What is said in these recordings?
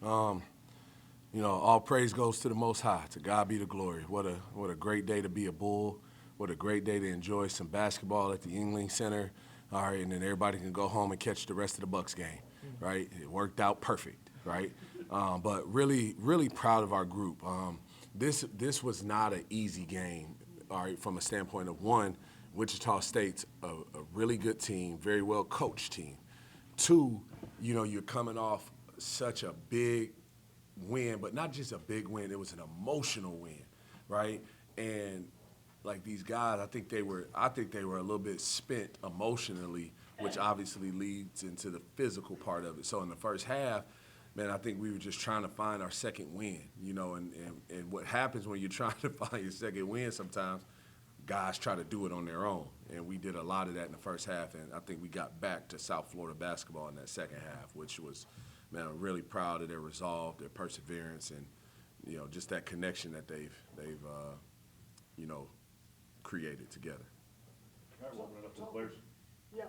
All praise goes to the Most High. To God be the glory. What a great day to be a Bull. What a great day to enjoy some basketball at the Yingling Center. All right, and then everybody can go home and catch the rest of the Bucks game, right? It worked out perfect, right? But really, really proud of our group. This was not an easy game, all right, from a standpoint of one, Wichita State's a really good team, very well coached team. Two, you're coming off such a big win, but not just a big win, it was an emotional win, right? And like these guys, I think they were a little bit spent emotionally, which obviously leads into the physical part of it. So in the first half, man, I think we were just trying to find our second win, and what happens when you're trying to find your second win sometimes, guys try to do it on their own. And we did a lot of that in the first half, and I think we got back to South Florida basketball in that second half, which was, man, I'm really proud of their resolve, their perseverance, and, just that connection that they've created together. All right, open it up to the players. Yeah,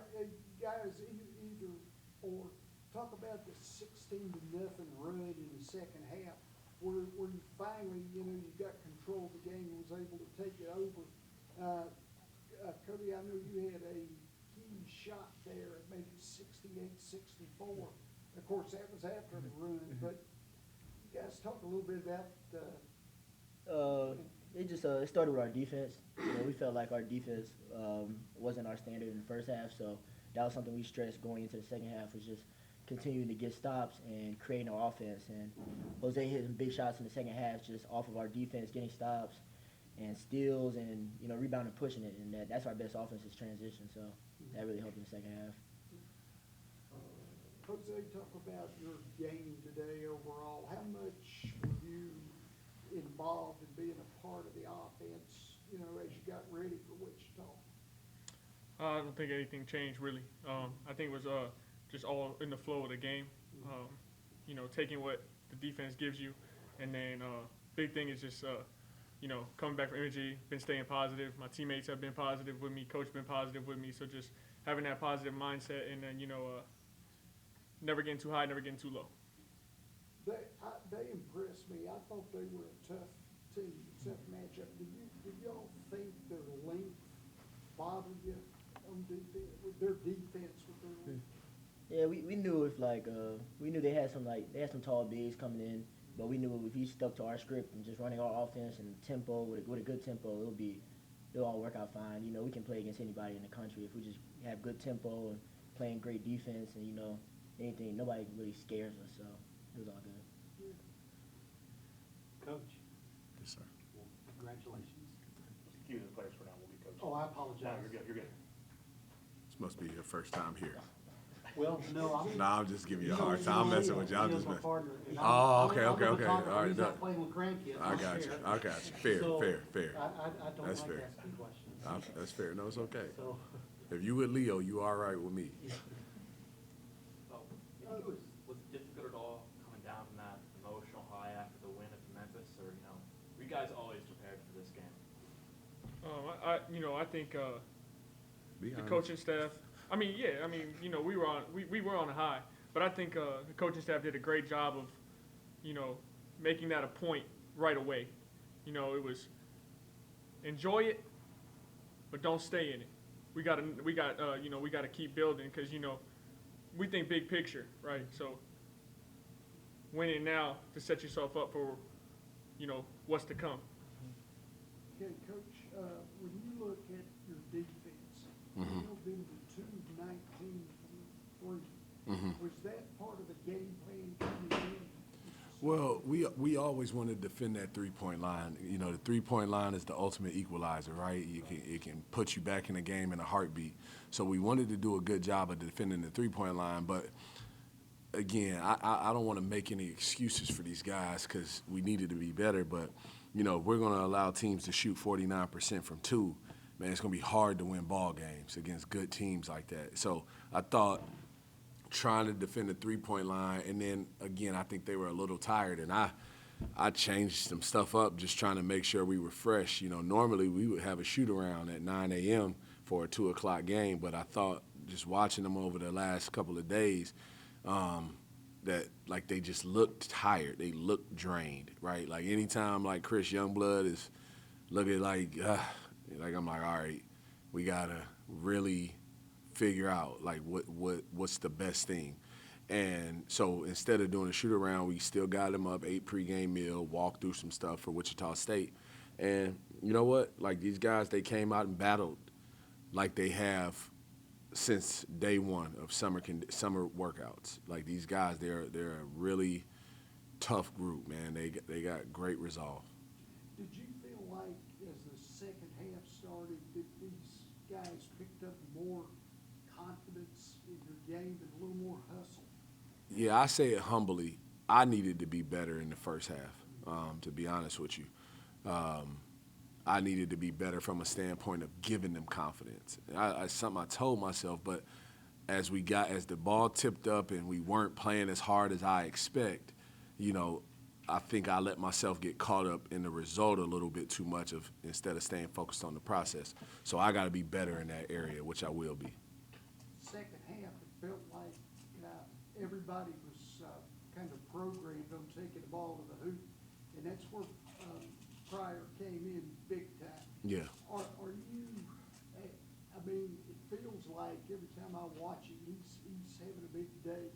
guys, either or talk about the 16-0 run in the second half, where you finally, you got control of the game and was able to take it over. Cody, I know you had a key shot there, maybe 68-64. Of course, that was after the run, but you guys talk a little bit about. It started with our defense. We felt like our defense wasn't our standard in the first half, so that was something we stressed going into the second half, was just continuing to get stops and creating our offense. And Jose hit some big shots in the second half just off of our defense, getting stops and steals and, rebounding, pushing it. And that's our best offense is transition, so that really helped in the second half. Jose, talk about your game today overall. How much were you involved in being a part of the offense, as you got ready for Wichita? I don't think anything changed, really. I think it was just all in the flow of the game, taking what the defense gives you. And then big thing is just, coming back from injury, been staying positive. My teammates have been positive with me. Coach been positive with me. So just having that positive mindset and then, never getting too high, never getting too low. They impressed me. I thought they were a tough team, tough matchup. Did y'all think their length bothered you on defense, with their defense, with their length? Yeah, we knew we knew they had some tall bigs coming in, but we knew if we stuck to our script and just running our offense and tempo with a good tempo, it'll all work out fine. We can play against anybody in the country if we just have good tempo and playing great defense and anything. Nobody really scares us, so it was all good. Coach. Yes, sir. Well, congratulations. Excuse the players for now. We'll be coaching. Oh, I apologize. No, you're good. You're good. This must be your first time here. Well, no, I'm just giving you a hard time. I'm messing with you. I'm just messing. Oh, okay. All right, He's not playing with grandkids. I got you. Fair. So, fair. I don't That's like fair. asking questions. That's fair. No, it's okay. So, If you with Leo, you all right with me. Was it difficult at all coming down from that emotional high after the win at Memphis, or were you guys always prepared for this game? I think Be the honest. coaching staff. We were on a high, but I think the coaching staff did a great job of, making that a point right away. It was enjoy it, but don't stay in it. We got to keep building because we think big picture, right? So winning now to set yourself up for, what's to come. okay, Coach, when you look at your defense, Mm-hmm. you've been to 2-19-3. Was that part of the game plan coming in? Well, we always want to defend that three-point line. The three-point line is the ultimate equalizer, right? It can put you back in the game in a heartbeat. So we wanted to do a good job of defending the three-point line. But, again, I don't want to make any excuses for these guys because we needed to be better. But, if we're going to allow teams to shoot 49% from two, man, it's going to be hard to win ball games against good teams like that. So I thought – trying to defend the three-point line, and then, again, I think they were a little tired, and I changed some stuff up just trying to make sure we were fresh. Normally we would have a shoot-around at 9 a.m. for a 2 o'clock game, but I thought just watching them over the last couple of days, that like they just look tired. They look drained, right? Like anytime like Chris Youngblood is looking like I'm like, all right, we gotta really figure out like what's the best thing. And so instead of doing a shoot around, we still got them up, 8 pregame meal, walked through some stuff for Wichita State. And you know what? Like these guys, they came out and battled like they have since day one of summer workouts. Like these guys, they're a really tough group, man. They got great resolve. Did you feel like as the second half started that these guys picked up more confidence in your game and a little more hustle? Yeah, I say it humbly. I needed to be better in the first half, to be honest with you. I needed to be better from a standpoint of giving them confidence. Something I told myself, but as the ball tipped up and we weren't playing as hard as I expect, you know, I think I let myself get caught up in the result a little bit too much instead of staying focused on the process. So I got to be better in that area, which I will be. Second half, it felt like everybody was kind of programmed on taking the ball to the hoop, and that's where Pryor came in big time. Yeah. Are you? I mean, it feels like every time I watch him, he's having a big day.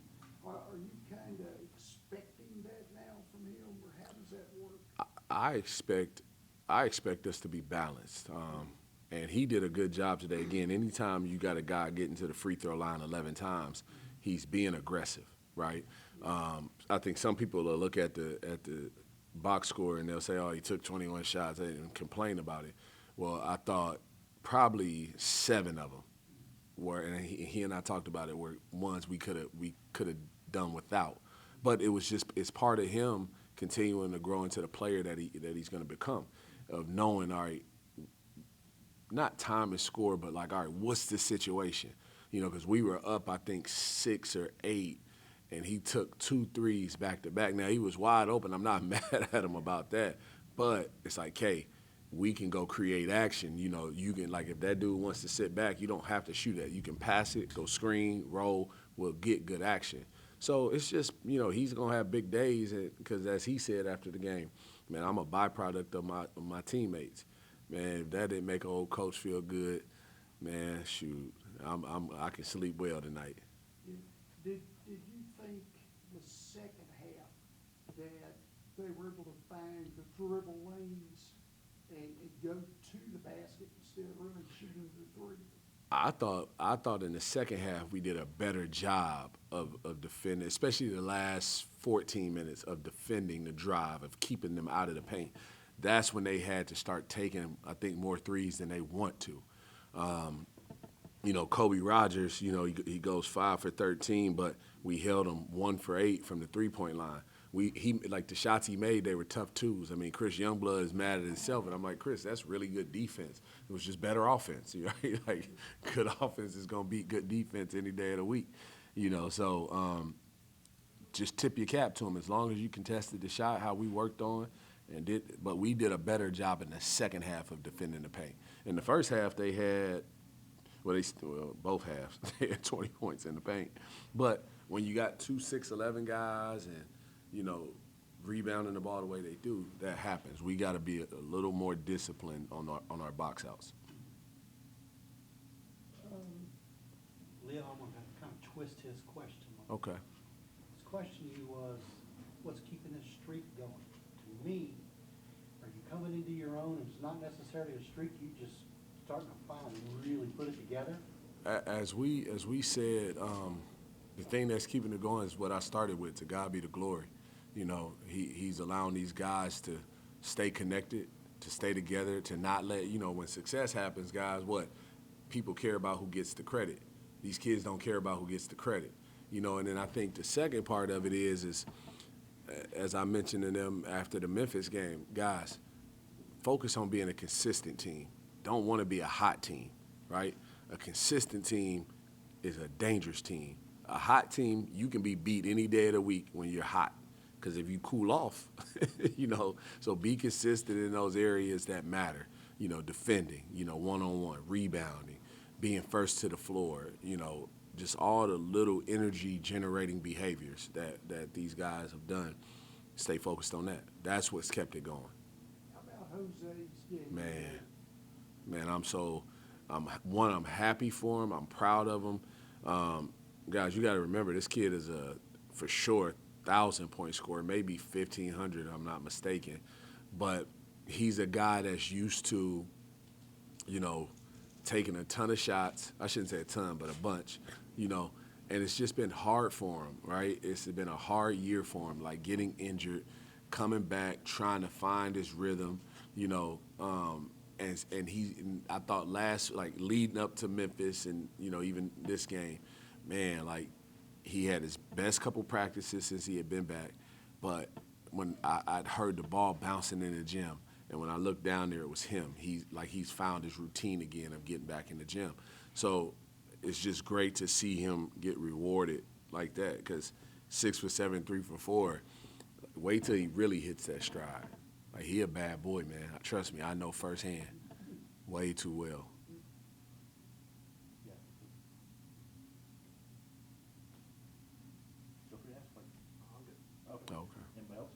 Are you kind of expecting that now from him, or how does that work? I expect us to be balanced. And he did a good job today. Again, anytime you got a guy getting to the free throw line 11 times, he's being aggressive, right? I think some people will look at the box score and they'll say, oh, he took 21 shots and complain about it. Well, I thought probably 7 of them were, and he and I talked about it, were ones we could have done without. But it's part of him continuing to grow into the player that he's going to become, of knowing, all right, not time and score, but like, all right, what's the situation? You know, because we were up, I think, 6 or 8, and he took 2 threes back to back. Now, he was wide open. I'm not mad at him about that. But it's like, hey, we can go create action. You know, you can, like, if that dude wants to sit back, you don't have to shoot that. You can pass it, go screen, roll, we'll get good action. So it's just, you know, he's going to have big days because, as he said after the game, man, I'm a byproduct of my teammates. Man, if that didn't make an old coach feel good, man, shoot, I can sleep well tonight. Did you think the second half that they were able to find the dribble lanes and go to the basket instead of really shooting the three? I thought in the second half we did a better job of defending, especially the last 14 minutes of defending the drive, of keeping them out of the paint. That's when they had to start taking, I think, more threes than they want to. You know, Kobe Rogers, you know, he goes 5 for 13, but we held him 1 for 8 from the three-point line. Like the shots he made, they were tough twos. I mean, Chris Youngblood is mad at himself, and I'm like, Chris, that's really good defense. It was just better offense, right? Like, good offense is gonna beat good defense any day of the week, you know. So just tip your cap to him as long as you contested the shot, how we worked on. But we did a better job in the second half of defending the paint. In the first half, they had, both halves, they had 20 points in the paint. But when you got 2 6'11" guys and, you know, rebounding the ball the way they do, that happens. We got to be a little more disciplined on our box outs. Leo, I'm going to kind of twist his question. Okay. His question to you was, what's keeping this streak going? To me, are you coming into your own? It's not necessarily a streak. You just starting to finally really put it together. As we said, the thing that's keeping it going is what I started with. To God be the glory. You know, he's allowing these guys to stay connected, to stay together, to not let, you know, when success happens, guys, what? People care about who gets the credit. These kids don't care about who gets the credit. You know, and then I think the second part of it is as I mentioned to them after the Memphis game, guys, focus on being a consistent team. Don't want to be a hot team, right? A consistent team is a dangerous team. A hot team, you can be beat any day of the week when you're hot. Because if you cool off, you know, so be consistent in those areas that matter. You know, defending, you know, one-on-one, rebounding, being first to the floor, you know, just all the little energy generating behaviors that these guys have done. Stay focused on that. That's what's kept it going. How about Jose's game? Man, I'm happy for him. I'm proud of him. Guys, you got to remember, this kid is for sure 1,000-point scorer, maybe 1,500, I'm not mistaken. But he's a guy that's used to, taking a ton of shots. I shouldn't say a ton, but a bunch, and it's just been hard for him, right? It's been a hard year for him, like getting injured, coming back, trying to find his rhythm, and I thought leading up to Memphis and, even this game, man, like he had his best couple practices since he had been back. But when I'd heard the ball bouncing in the gym, and when I looked down there, it was him. He's found his routine again of getting back in the gym. So it's just great to see him get rewarded like that, because 6 for 7, 3 for 4. Wait till he really hits that stride. Like, he a bad boy, man. Trust me, I know firsthand, way too well. Yeah. Feel free to ask questions. Okay. Okay. Anybody else?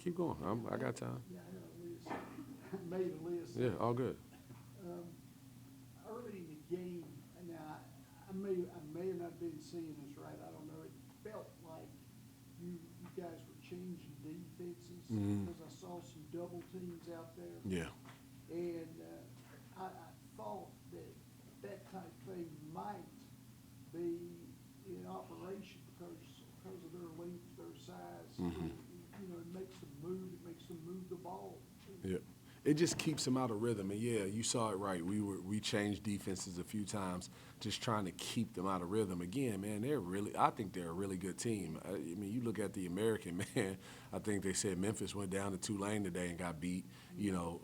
Keep going. I got time. Yeah, I had a list. I made a list. Yeah, all good. Early in the game, now, I may have not been seeing this right, I don't know, it felt like you guys were changing defenses, because I saw some double teams out there. Yeah. And I thought that type thing might be in operation because of their length, their size. It makes them move the ball. Yeah. It just keeps them out of rhythm. And yeah, you saw it right. We changed defenses a few times, just trying to keep them out of rhythm. Again, man, I think they're a really good team. I mean, you look at the American, man, I think they said Memphis went down to Tulane today and got beat.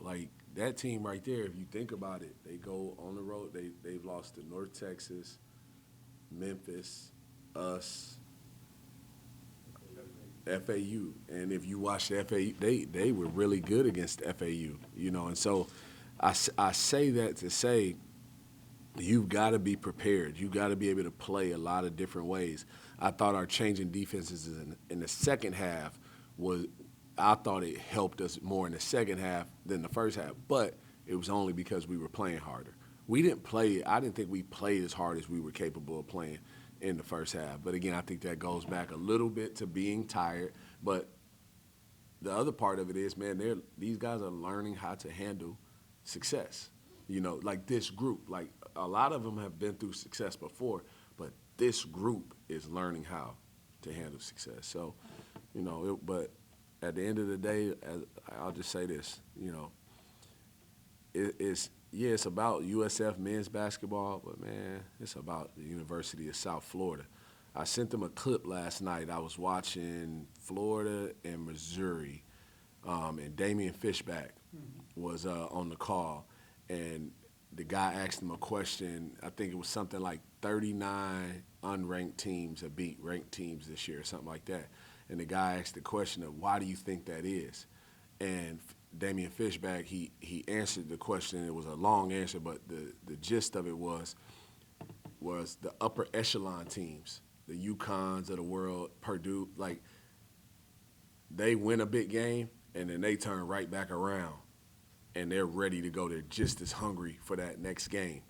Like that team right there, if you think about it, they go on the road, they've lost to North Texas, Memphis, us, FAU, and if you watch the FAU, they were really good against FAU, and so I say that to say you've got to be prepared. You've got to be able to play a lot of different ways. I thought our changing defenses in the second half I thought it helped us more in the second half than the first half, but it was only because we were playing harder. I didn't think we played as hard as we were capable of playing in the first half. But again, I think that goes back a little bit to being tired. But the other part of it is, man, these guys are learning how to handle success. Like this group, like a lot of them have been through success before, but this group is learning how to handle success. So, but at the end of the day, I'll just say this, it's about USF men's basketball, but, man, it's about the University of South Florida. I sent them a clip last night. I was watching Florida and Missouri, and Damian Fishback was on the call, and the guy asked him a question. I think it was something like 39 unranked teams have beat ranked teams this year, or something like that. And the guy asked the question of, why do you think that is? And Damian Fishback, he answered the question. It was a long answer, but the gist of it was the upper echelon teams, the UConns of the world, Purdue, like, they win a big game, and then they turn right back around, and they're ready to go. They're just as hungry for that next game.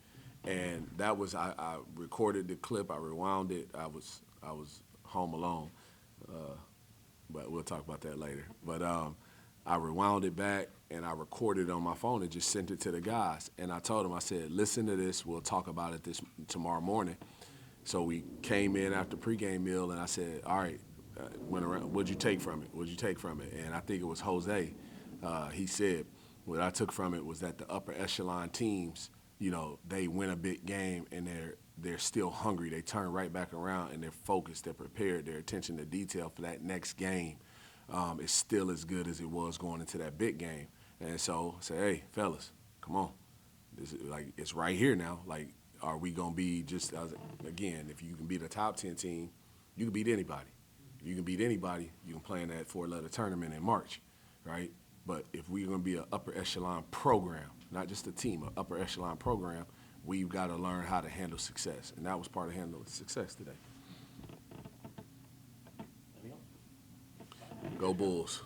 And that was, I recorded the clip, I rewound it. I was home alone, but we'll talk about that later. But I rewound it back, and I recorded it on my phone and just sent it to the guys. And I told them, I said, listen to this. We'll talk about it tomorrow morning. So we came in after pregame meal, and I said, all right, went around, what'd you take from it? What'd you take from it? And I think it was Jose. He said, what I took from it was that the upper echelon teams, they win a big game, and they're still hungry. They turn right back around, and they're focused, they're prepared, their attention to detail for that next game is still as good as it was going into that big game. And so I said, hey, fellas, come on. This is, like, it's right here now. Like, are we going to be just, again, if you can beat a top 10 team, you can beat anybody. If you can beat anybody, you can play in that four-letter tournament in March, right? But if we're going to be an upper echelon program, not just a team, an upper echelon program, we've got to learn how to handle success, and that was part of handling success today. Anything else? Go Bulls.